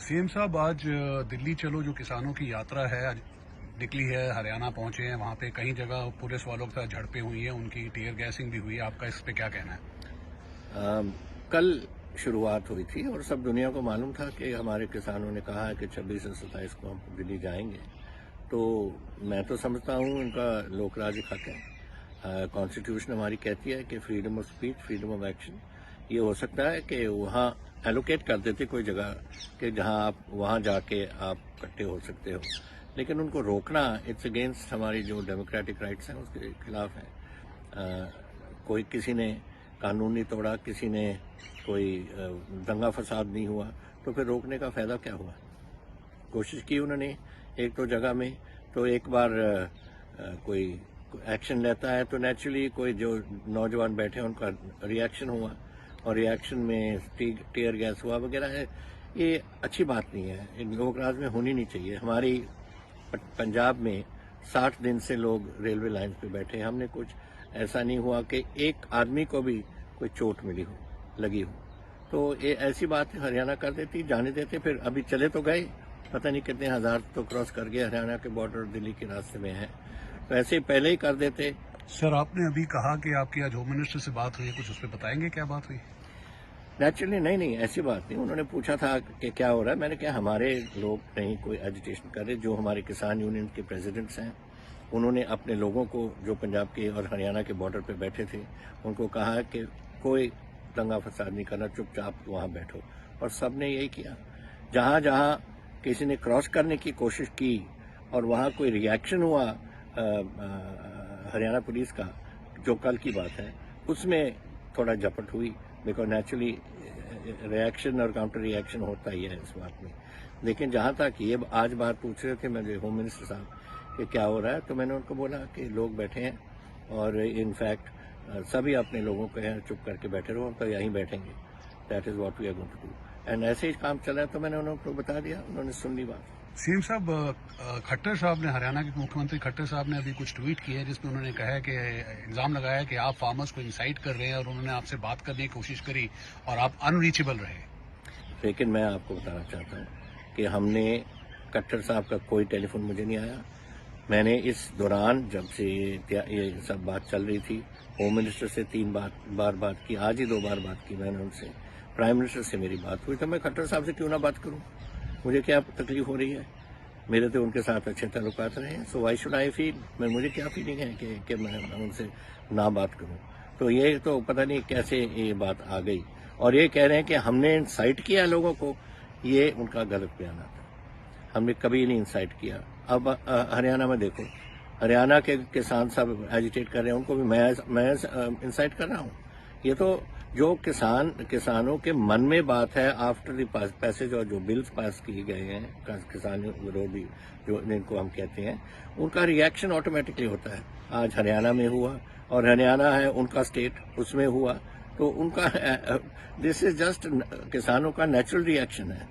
CM साहब आज दिल्ली चलो जो किसानों की यात्रा है आज निकली है, हरियाणा पहुंचे हैं। वहां पे कई जगह पुलिस वालों के साथ झड़पें हुई हैं, उनकी टीयर गैसिंग भी हुई है। आपका इस पे क्या कहना है? कल शुरुआत हुई थी और सब दुनिया को मालूम था कि हमारे किसानों ने कहा है कि 26 से 27 को हम दिल्ली जाएंगे। तो मैं तो समझता हूँ उनका लोकराज हक है। कॉन्स्टिट्यूशन हमारी कहती है कि freedom of speech, freedom of action. ये हो सकता है कि वहाँ एलोकेट कर देते कोई जगह कि जहाँ आप वहाँ जाके आप इकट्ठे हो सकते हो, लेकिन उनको रोकना इट्स अगेंस्ट हमारी जो डेमोक्रेटिक राइट्स हैं उसके खिलाफ है। कोई किसी ने कानून नहीं तोड़ा, किसी ने कोई दंगा फसाद नहीं हुआ, तो फिर रोकने का फायदा क्या हुआ? कोशिश की उन्होंने एक दो जगह में, तो एक बार कोई एक्शन लेता है तो नेचुरली कोई जो नौजवान बैठे हैं उनका रिएक्शन हुआ और रिएक्शन में टीयर गैस हुआ वगैरह है। ये अच्छी बात नहीं है, इन लोकराज में होनी नहीं चाहिए। हमारी पंजाब में 60 दिन से लोग रेलवे लाइन पे बैठे हैं, हमने कुछ ऐसा नहीं हुआ कि एक आदमी को भी कोई चोट लगी हो। तो ये ऐसी बात हरियाणा कर देती, जाने देते। फिर अभी चले तो गए, पता नहीं कितने हजार तो क्रॉस कर गए, हरियाणा के बॉर्डर दिल्ली के रास्ते में है, तो ऐसे पहले ही कर देते। सर, आपने अभी कहा कि आपकी आज होम मिनिस्टर से बात हुई है, कुछ उस पर बताएंगे क्या बात हुई? नेचुरली नहीं, ऐसी बात नहीं। उन्होंने पूछा था कि क्या हो रहा है, मैंने कहा हमारे लोग नहीं कोई एजिटेशन कर रहे। जो हमारे किसान यूनियन के प्रेसिडेंट्स हैं उन्होंने अपने लोगों को जो पंजाब के और हरियाणा के बॉर्डर पे बैठे थे उनको कहा कि कोई दंगा फसाद नहीं करना, चुपचाप वहां बैठो, और सब ने यही किया। जहां जहां किसी ने क्रॉस करने की कोशिश की और वहां कोई रिएक्शन हुआ हरियाणा पुलिस का, जो कल की बात है, उसमें थोड़ा झपट हुई, बिकॉज नेचुरली रिएक्शन और काउंटर रिएक्शन होता ही है इस बात में। लेकिन जहां तक ये आज बात पूछ रहे थे मेरे होम मिनिस्टर साहब कि क्या हो रहा है, तो मैंने उनको बोला कि लोग बैठे हैं और इनफैक्ट सभी अपने लोगों को यहाँ चुप करके बैठे रहो, हम तो यहीं बैठेंगे। That is what we are going to do. And ऐसे ही काम चला है, तो मैंने उनको बता दिया, उन्होंने सुन ली बात। सीएम साहब, खट्टर साहब ने, हरियाणा के मुख्यमंत्री खट्टर साहब ने अभी कुछ ट्वीट किए हैं जिसमें उन्होंने कहा है कि इल्जाम लगाया है कि आप फार्मर्स को इंसाइट कर रहे हैं और उन्होंने आपसे बात करने की कोशिश करी और आप अनरीचेबल रहे। लेकिन मैं आपको बताना चाहता हूँ कि हमने खट्टर साहब का कोई टेलीफोन मुझे नहीं आया। मैंने इस दौरान जब से ये सब बात चल रही थी, होम मिनिस्टर से 3 बार बात की, आज ही 2 बार बात की मैंने उनसे। प्राइम मिनिस्टर से मेरी बात हुई, तो मैं खट्टर साहब से क्यों ना बात करूं? मुझे क्या तकलीफ हो रही है? मेरे तो उनके साथ अच्छे ताल्लुकात रहे हैं, सो वाई शुड आई फील, मुझे क्या फीलिंग है कि मैं उनसे ना बात करूं? तो ये तो पता नहीं कैसे ये बात आ गई, और ये कह रहे हैं कि हमने इंसाइट किया लोगों को। ये उनका गलत बयान था, हमने कभी नहीं इंसाइट किया। अब हरियाणा में देखो, हरियाणा के किसान सब एजिटेट कर रहे हैं, उनको भी मैं इंसाइट कर रहा हूँ। ये तो जो किसानों के मन में बात है आफ्टर द पैसेज और जो बिल्स पास किए गए हैं किसान विरोधी जो जिनको हम कहते हैं, उनका रिएक्शन ऑटोमेटिकली होता है। आज हरियाणा में हुआ, और हरियाणा है उनका स्टेट, उसमें हुआ, तो उनका दिस इज जस्ट किसानों का नेचुरल रिएक्शन है।